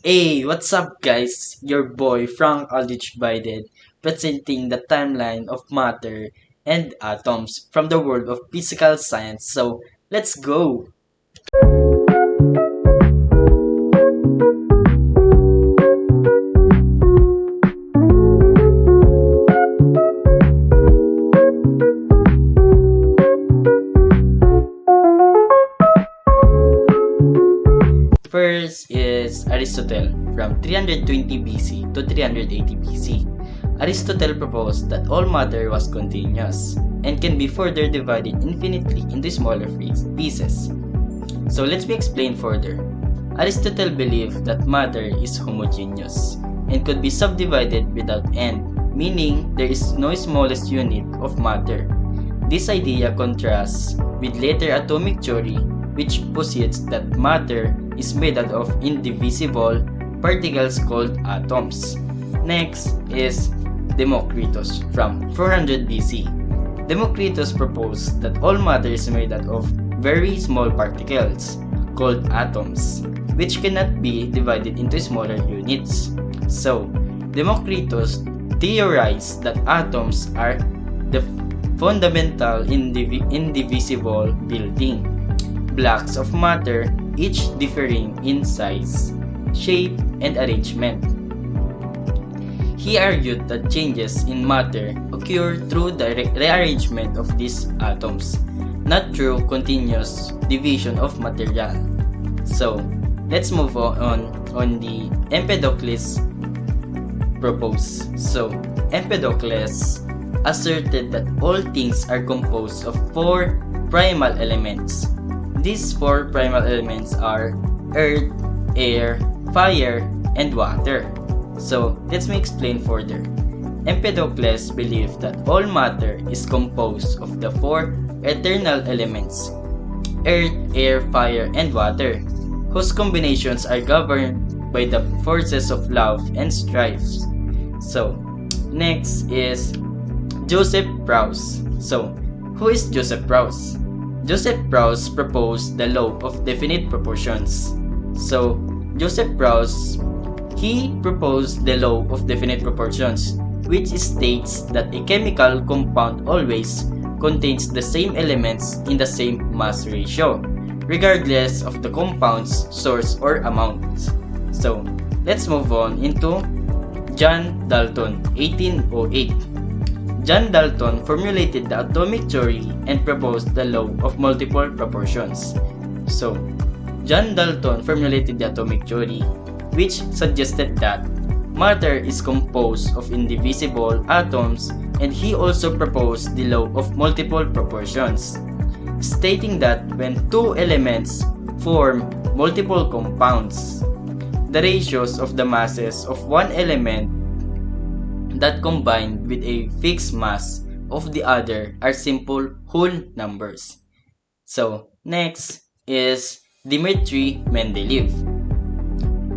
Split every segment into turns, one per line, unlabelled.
Hey, what's up guys? Your boy Frank Aldrich Biden presenting the timeline of matter and atoms from the world of physical science. So, let's go! First is Aristotle from 320 BC to 380 BC. Aristotle proposed that all matter was continuous and can be further divided infinitely into smaller pieces. So let's be explained further. Aristotle believed that matter is homogeneous and could be subdivided without end, meaning there is no smallest unit of matter. This idea contrasts with later atomic theory, which posits that matter is made out of indivisible particles called atoms. Next is Democritus from 400 BC. Democritus proposed that all matter is made out of very small particles called atoms, which cannot be divided into smaller units. So, Democritus theorized that atoms are the fundamental indivisible building blocks of matter, each differing in size, shape, and arrangement. He argued that changes in matter occur through the rearrangement of these atoms, not through continuous division of material. So, let's move on the Empedocles propose. So, Empedocles asserted that all things are composed of four primal elements. These four primal elements are earth, air, fire, and water. So, let me explain further. Empedocles believed that all matter is composed of the four eternal elements, earth, air, fire, and water, whose combinations are governed by the forces of love and strife. So, next is Joseph Proust. So, who is Joseph Proust? Joseph Proust proposed the law of definite proportions. So, Joseph Proust, he proposed the law of definite proportions, which states that a chemical compound always contains the same elements in the same mass ratio, regardless of the compound's source or amount. So, let's move on into John Dalton, 1808. John Dalton formulated the atomic theory and proposed the law of multiple proportions. So, John Dalton formulated the atomic theory, which suggested that matter is composed of indivisible atoms, and he also proposed the law of multiple proportions, stating that when two elements form multiple compounds, the ratios of the masses of one element that combined with a fixed mass of the other are simple whole numbers. So, next is Dmitri Mendeleev.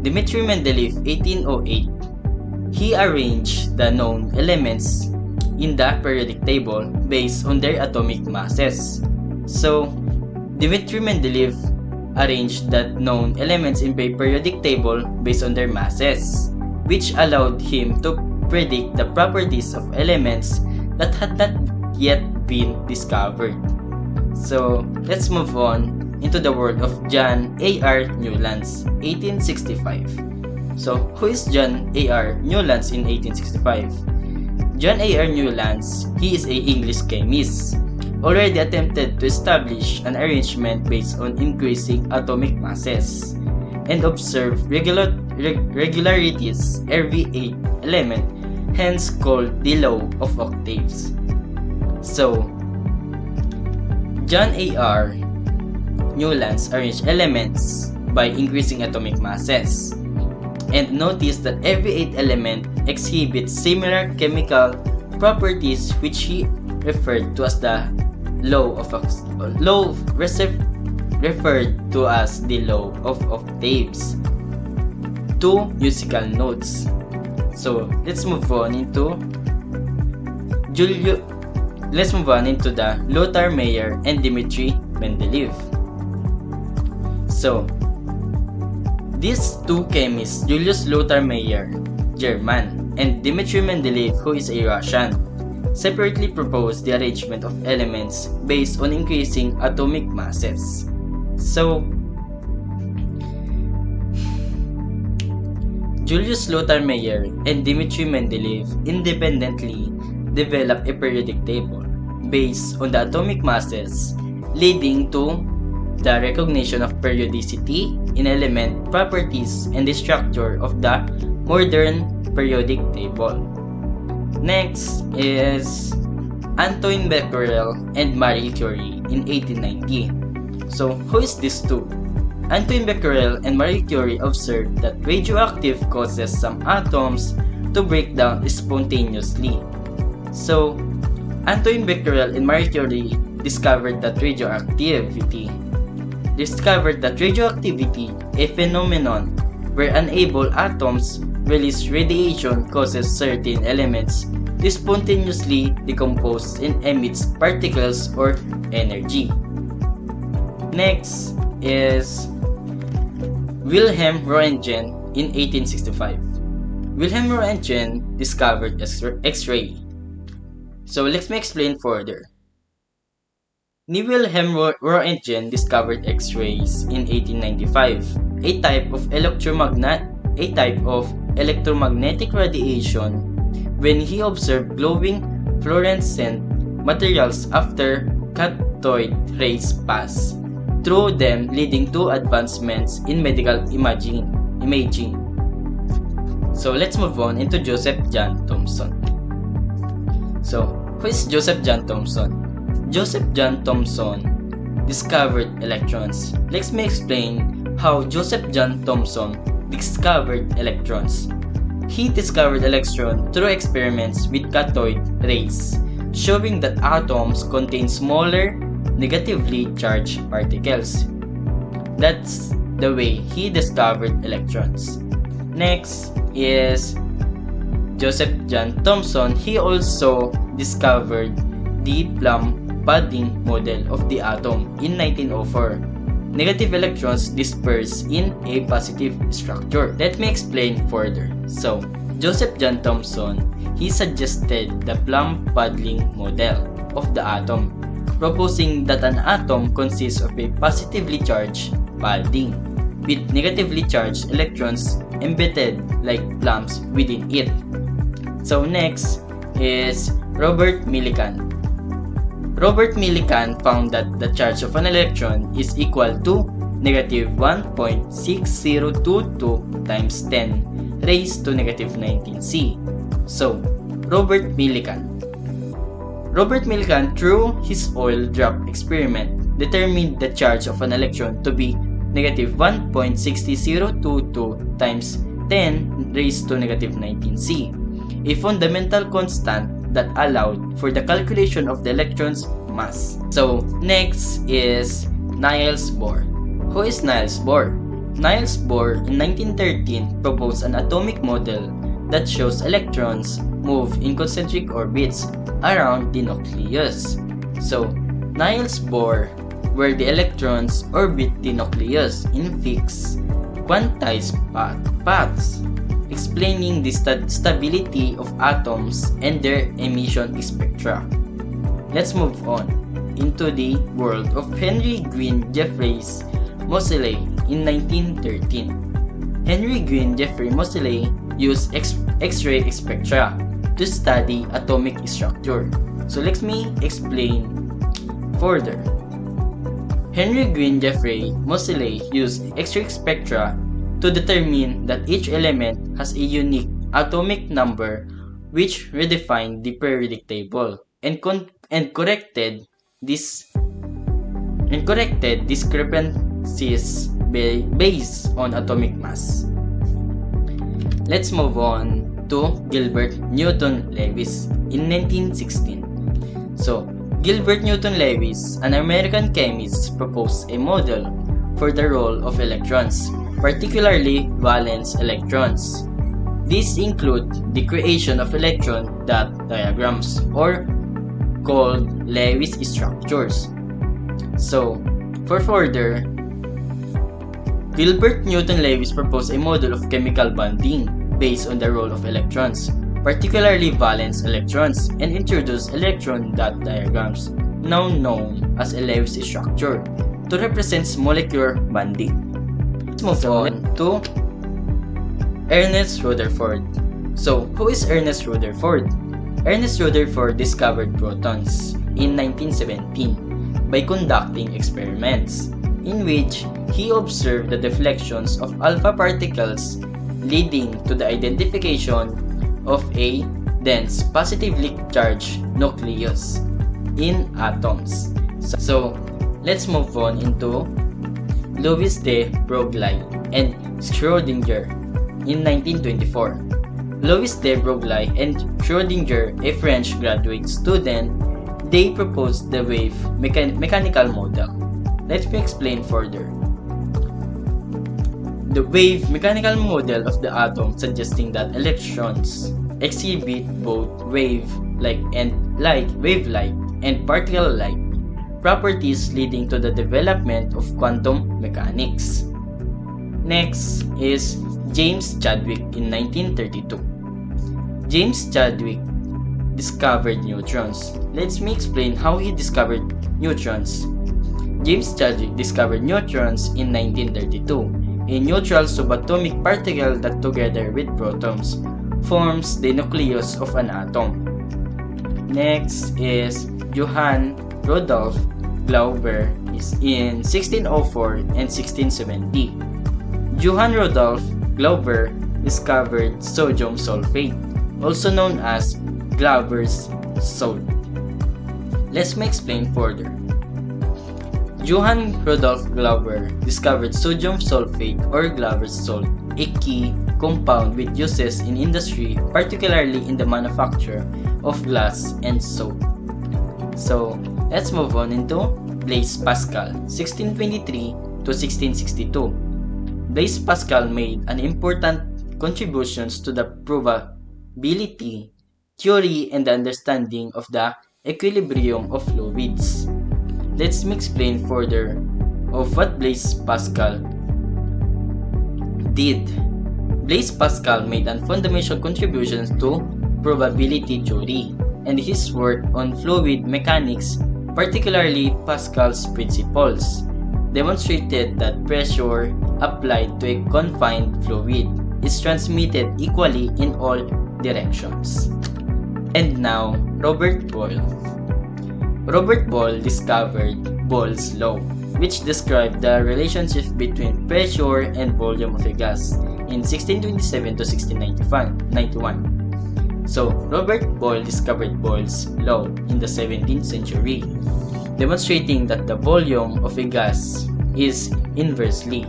Dmitri Mendeleev, 1808. He arranged the known elements in the periodic table based on their atomic masses. So, Dmitri Mendeleev arranged the known elements in a periodic table based on their masses, which allowed him to predict the properties of elements that had not yet been discovered. So, let's move on into the world of John A.R. Newlands, 1865. So, who is John A.R. Newlands in 1865? John A.R. Newlands, he is an English chemist, already attempted to establish an arrangement based on increasing atomic masses and observe regularities every 8 element, hence called the law of octaves. So, John A.R. Newlands arranged elements by increasing atomic masses and noticed that every 8 element exhibits similar chemical properties, which he referred to as the referred to as the law of octaves. 2 musical notes. So, let's move on into the Lothar Meyer and Dmitri Mendeleev. So, These two chemists, Julius Lothar Meyer, German, and Dmitry Mendeleev, who is a Russian, separately proposed the arrangement of elements based on increasing atomic masses. So, Julius Lothar Meyer and Dmitry Mendeleev independently developed a periodic table based on the atomic masses, leading to the recognition of periodicity in element properties and the structure of the modern periodic table. Next is Antoine Becquerel and Marie Curie in 1890. So, who is these two? Antoine Becquerel and Marie Curie observed that radioactive causes some atoms to break down spontaneously. So, Antoine Becquerel and Marie Curie discovered that radioactivity, a phenomenon where unable atoms release radiation, causes certain elements to spontaneously decompose and emits particles or energy. Next is Wilhelm Roentgen in 1865. Wilhelm Roentgen discovered X-ray. So let me explain further. Wilhelm Roentgen discovered X-rays in 1895, a type of electromagnetic radiation, when he observed glowing fluorescent materials after cathode rays pass through them, leading to advancements in medical imaging. So let's move on into Joseph John Thomson. So, who is Joseph John Thomson? Joseph John Thomson discovered electrons. Let me explain how Joseph John Thomson discovered electrons. He discovered electrons through experiments with cathode rays, showing that atoms contain smaller, negatively charged particles. That's the way he discovered electrons. Next is Joseph John Thomson. He also discovered the Plum budding model of the atom in 1904. Negative electrons disperse in a positive structure. Let me explain further. So, Joseph John Thomson, he suggested the Plum budding model of the atom, proposing that an atom consists of a positively charged budding with negatively charged electrons embedded like plums within it. So next is Robert Millikan. Robert Millikan found that the charge of an electron is equal to negative 1.6022 times 10 raised to negative 19C. So, Robert Millikan, through his oil drop experiment, determined the charge of an electron to be negative 1.60022 times 10 raised to negative 19C, a fundamental constant that allowed for the calculation of the electron's mass. So, next is Niels Bohr. Who is Niels Bohr? Niels Bohr in 1913 proposed an atomic model that shows electrons move in concentric orbits around the nucleus. So, Niels Bohr, where the electrons orbit the nucleus in fixed, quantized paths, explaining the stability of atoms and their emission spectra. Let's move on into the world of Henry Gwyn Jeffreys Moseley in 1913. Henry Gwyn Jeffreys Moseley used X-ray spectra to study atomic structure. So let me explain further. Henry Gwyn Jeffreys Moseley used X-ray spectra to determine that each element has a unique atomic number, which redefined the periodic table and corrected discrepancies based on atomic mass. Let's move on to Gilbert Newton Lewis in 1916. So, Gilbert Newton Lewis, an American chemist, proposed a model for the role of electrons, particularly valence electrons. These include the creation of electron dot diagrams, or called Lewis structures. So, for further, Gilbert Newton Lewis proposed a model of chemical bonding based on the role of electrons, particularly valence electrons, and introduced electron dot diagrams, now known as a Lewis structure, to represent molecular bonding. Let's move on to Ernest Rutherford. So, who is Ernest Rutherford? Ernest Rutherford discovered protons in 1917 by conducting experiments in which he observed the deflections of alpha particles, leading to the identification of a dense positively charged nucleus in atoms. So, let's move on into Louis de Broglie and Schrödinger in 1924. Louis de Broglie and Schrödinger, a French graduate student, they proposed the wave mechanical model. Let me explain further. The wave mechanical model of the atom suggesting that electrons exhibit both wave-like and particle-like properties, leading to the development of quantum mechanics. Next is James Chadwick in 1932. James Chadwick discovered neutrons. Let me explain how he discovered neutrons. James Chadwick discovered neutrons in 1932, a neutral subatomic particle that together with protons forms the nucleus of an atom. Next is Johann Rudolf Glauber in 1604 and 1670. Johann Rudolf Glauber discovered sodium sulfate, also known as Glauber's salt. Let me explain further. Johann Rudolf Glauber discovered sodium sulfate or Glauber's salt, a key compound with uses in industry, particularly in the manufacture of glass and soap. So, let's move on into Blaise Pascal, 1623 to 1662. Blaise Pascal made an important contributions to the probability theory and the understanding of the equilibrium of fluids. Let's me explain further of what Blaise Pascal did. Blaise Pascal made a fundamental contribution to probability theory, and his work on fluid mechanics, particularly Pascal's principles, demonstrated that pressure applied to a confined fluid is transmitted equally in all directions. And now, Robert Boyle. Robert Boyle discovered Boyle's law, which described the relationship between pressure and volume of a gas in 1627 to 1691. So, Robert Boyle discovered Boyle's law in the 17th century, demonstrating that the volume of a gas is inversely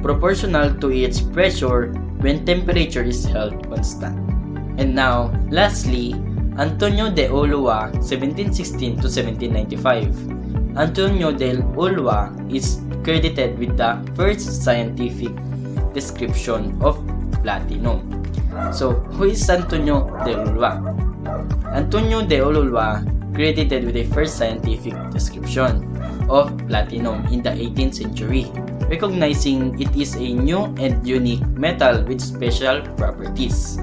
proportional to its pressure when temperature is held constant. And now, lastly, Antonio de Ulloa, 1716 to 1795. Antonio de Ulloa is credited with the first scientific description of platinum. So, who is Antonio de Ulloa? Antonio de Ulloa credited with the first scientific description of platinum in the 18th century, recognizing it is a new and unique metal with special properties.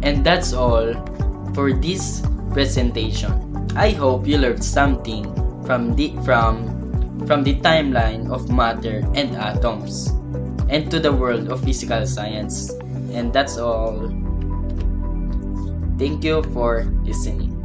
And that's all for this presentation. I hope you learned something from the timeline of matter and atoms and to the world of physical science. And that's all. Thank you for listening.